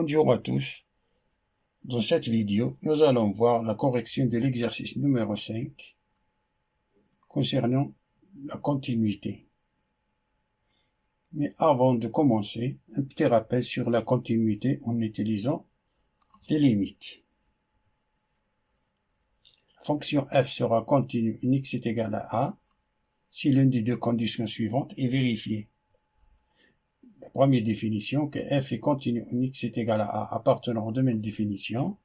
Bonjour à tous. Dans cette vidéo, nous allons voir la correction de l'exercice numéro 5 concernant la continuité. Mais avant de commencer, un petit rappel sur la continuité en utilisant les limites. La fonction f sera continue en x est égal à a si l'une des deux conditions suivantes est vérifiée. La première définition, que f est continue en x est égal à a appartenant au domaine de définition,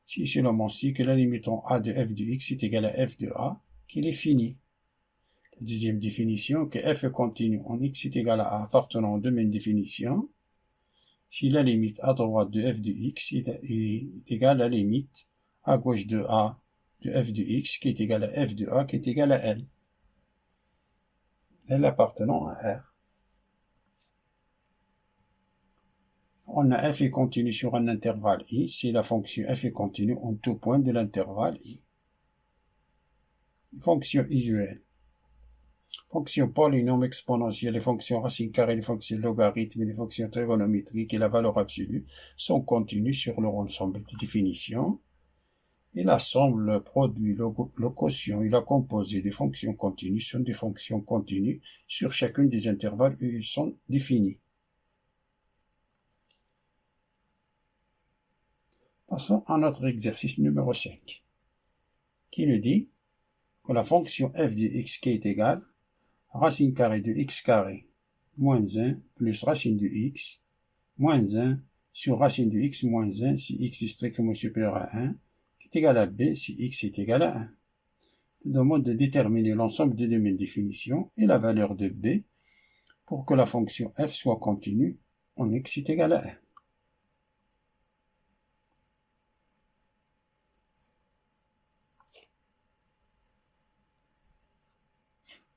si seulement si que la limite en a de f de x est égale à f de a, qu'il est fini. La deuxième définition, que f est continue en x est égal à a appartenant au domaine de définition, si la limite à droite de f de x est égale à la limite à gauche de a de f de x qui est égal à f de a qui est égal à L. L appartenant à R. On a f est continu sur un intervalle i si la fonction f est continue en tout point de l'intervalle i. Fonction usuelle. Fonction polynôme exponentielle, les fonctions racine carrée, les fonctions logarithmes, les fonctions trigonométriques et la valeur absolue sont continues sur leur ensemble de définitions. Et la somme, le produit, le quotient et la composée des fonctions continues sont des fonctions continues sur chacun des intervalles où ils sont définis. Passons à notre exercice numéro 5, qui nous dit que la fonction f de x qui est égale à racine carrée de x carré moins 1 plus racine de x moins 1 sur racine de x moins 1 si x est strictement supérieur à 1, qui est égal à b si x est égal à 1. Nous demande de déterminer l'ensemble des domaines de définition et la valeur de b pour que la fonction f soit continue en x est égal à 1.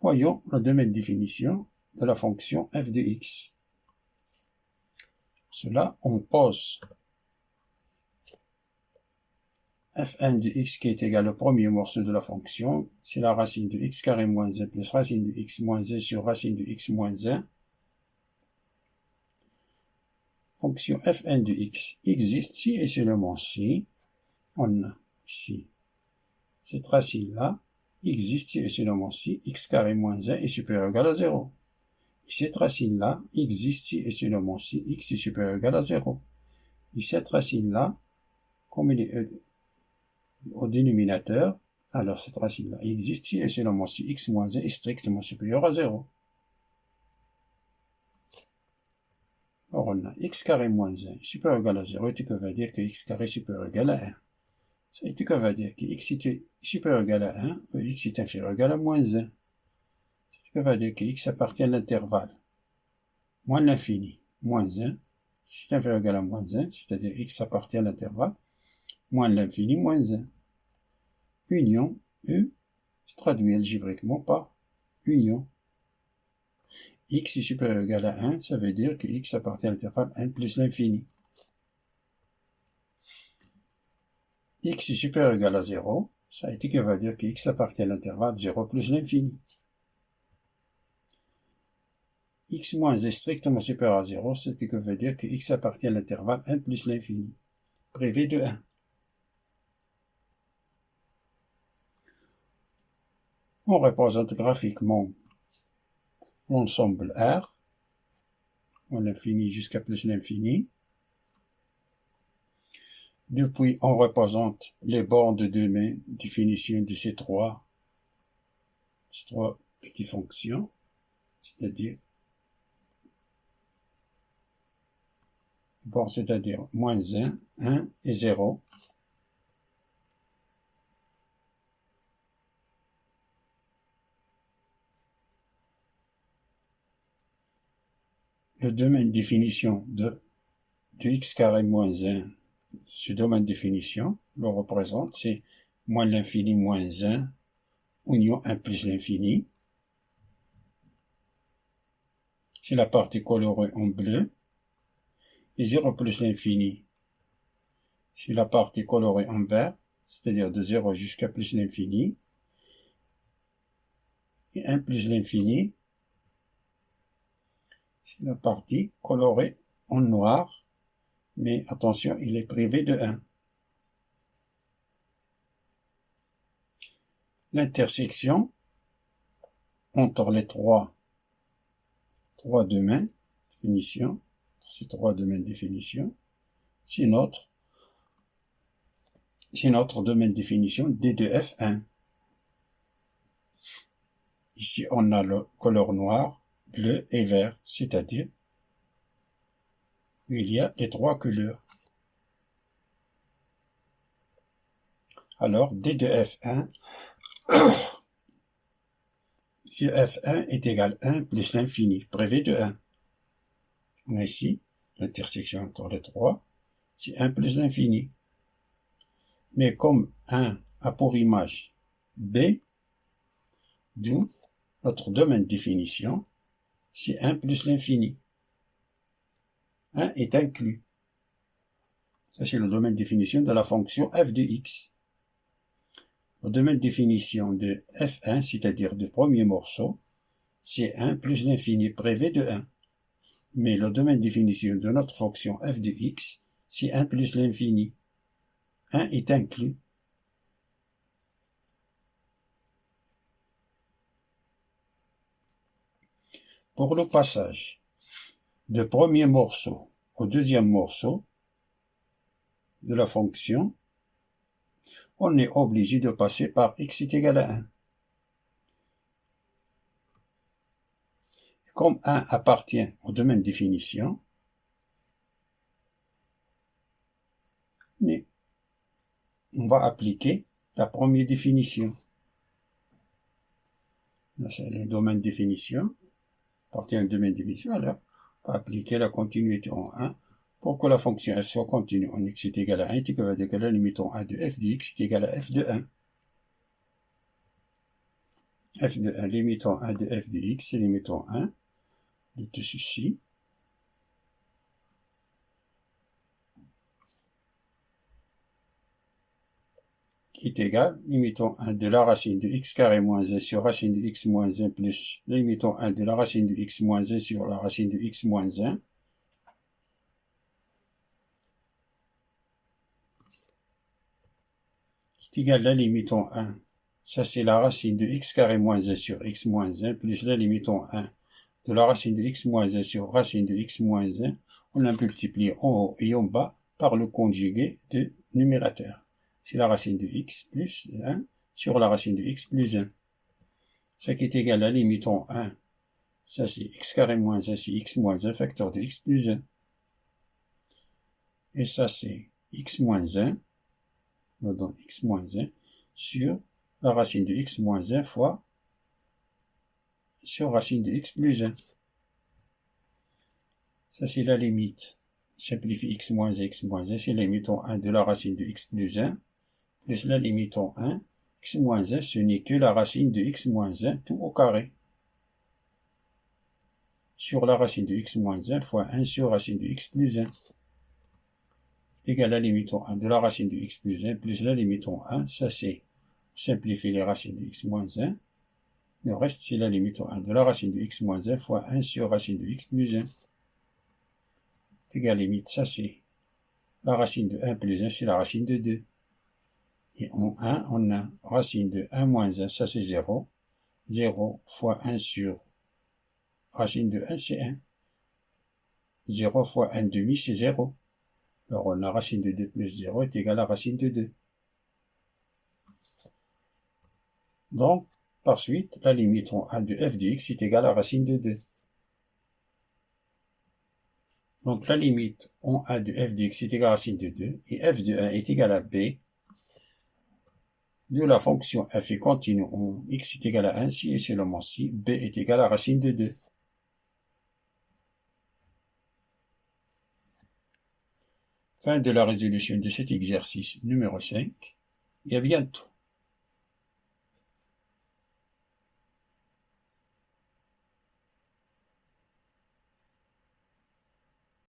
Voyons le domaine de définition de la fonction f de x. Cela, on pose f1 de x qui est égal au premier morceau de la fonction, c'est la racine de x carré moins 1 plus racine de x moins 1 sur racine de x moins 1. Fonction f1 de x existe si et seulement si on a ici cette racine-là existe si et seulement si x carré moins 1 est supérieur ou égal à 0. Et cette racine-là existe si et seulement si x est supérieur ou égal à 0. Et cette racine-là, comme elle est au dénominateur, alors cette racine-là existe si et seulement si x moins 1 est strictement supérieur à 0. Alors on a x carré moins 1 est supérieur ou égal à 0, et que va dire que x carré est supérieur ou égal à 1. Ça veut dire que va dire que x est supérieur ou égal à 1, ou x est inférieur ou égal à moins 1. Ça veut dire que x appartient à l'intervalle moins l'infini, moins 1, x est inférieur ou égal à moins 1, c'est-à-dire x appartient à l'intervalle moins l'infini, moins 1. Union, U, se traduit algébriquement par union. X est supérieur ou égal à 1, ça veut dire que x appartient à l'intervalle 1 plus l'infini. X est supérieur ou égal à 0, ça a été que va dire que x appartient à l'intervalle 0 plus l'infini. X moins est strictement supérieur à 0, c'est que veut dire que x appartient à l'intervalle 1 plus l'infini, privé de 1. On représente graphiquement l'ensemble R, on l'infini jusqu'à plus l'infini. Depuis, on représente les bornes de domaine, définition de ces trois petites fonctions, c'est-à-dire moins 1, 1 et 0. Le domaine de définition de x carré moins 1, ce domaine de définition, le représente, c'est moins l'infini moins 1, union 1 plus l'infini. C'est la partie colorée en bleu. Et 0 plus l'infini, c'est la partie colorée en vert, c'est-à-dire de 0 jusqu'à plus l'infini. Et 1 plus l'infini, c'est la partie colorée en noir, mais attention, il est privé de 1. L'intersection entre les trois domaines, définition, ces trois domaines définition, c'est notre domaine définition D de F1. Ici, on a le couleur noir, bleu et vert, c'est-à-dire il y a les trois couleurs. Alors, D de F1, si F1 est égal à 1 plus l'infini, privé de 1. On a ici l'intersection entre les trois, c'est 1 plus l'infini. Mais comme 1 a pour image B, d'où notre domaine de définition, c'est 1 plus l'infini. 1 est inclus. Ça, c'est le domaine de définition de la fonction f de x. Le domaine de définition de f1, c'est-à-dire du premier morceau, c'est 1 plus l'infini privé de 1. Mais le domaine de définition de notre fonction f de x, c'est 1 plus l'infini. 1 est inclus. Pour le passage du premier morceau au deuxième morceau de la fonction, on est obligé de passer par x est égal à 1. Comme 1 appartient au domaine de définition, mais on va appliquer la première définition. Là, c'est le domaine de définition, appartient au domaine de définition, alors on va appliquer la continuité en 1 pour que la fonction f soit continue en x est égal à 1 est égal à la limite en 1 de f de x est égal à f de 1. f de 1, limite en 1 de f de x, c'est limite en 1 de tout ceci. Qui est égal, limitons 1 de la racine de x carré moins 1 sur racine de x moins 1 plus, limitons 1 de la racine de x moins 1 sur la racine de x moins 1. Qui est égal, la limite en 1. Ça, c'est la racine de x carré moins 1 sur x moins 1 plus la limite en 1 de la racine de x moins 1 sur racine de x moins 1. On a multiplié en haut et en bas par le conjugué de numérateur. C'est la racine de x plus 1 sur la racine de x plus 1. Ce qui est égal à la limite en 1. Ça, c'est x carré moins 1, c'est x moins 1 facteur de x plus 1. Et ça, c'est x moins 1, on donne x moins 1, sur la racine de x moins 1 fois sur racine de x plus 1. Ça, c'est la limite. Simplifie x moins 1, c'est la limite en 1 de la racine de x plus 1, plus la limite en 1, x moins 1, ce n'est que la racine de x moins 1, tout au carré. Sur la racine de x moins 1 fois 1 sur racine de x plus 1. C'est égal à la limite en 1 de la racine de x plus 1 plus la limite en 1. Ça, c'est simplifier les racines de x moins 1. Le reste, c'est la limite en 1 de la racine de x moins 1 fois 1 sur racine de x plus 1. C'est égal à la limite, ça, c'est la racine de 1 plus 1, c'est la racine de 2. Et en 1, on a racine de 1 moins 1, ça c'est 0. 0 fois 1 sur racine de 1, c'est 1. 0 fois 1 demi, c'est 0. Alors on a racine de 2 plus 0 est égal à racine de 2. Donc, par suite, la limite en 1 de f de x est égale à racine de 2. Donc la limite en 1 de f de x est égale à racine de 2, et f de 1 est égal à b, de la fonction f est continue en x est égal à 1 si et seulement si b est égal à racine de 2. Fin de la résolution de cet exercice numéro 5, et à bientôt.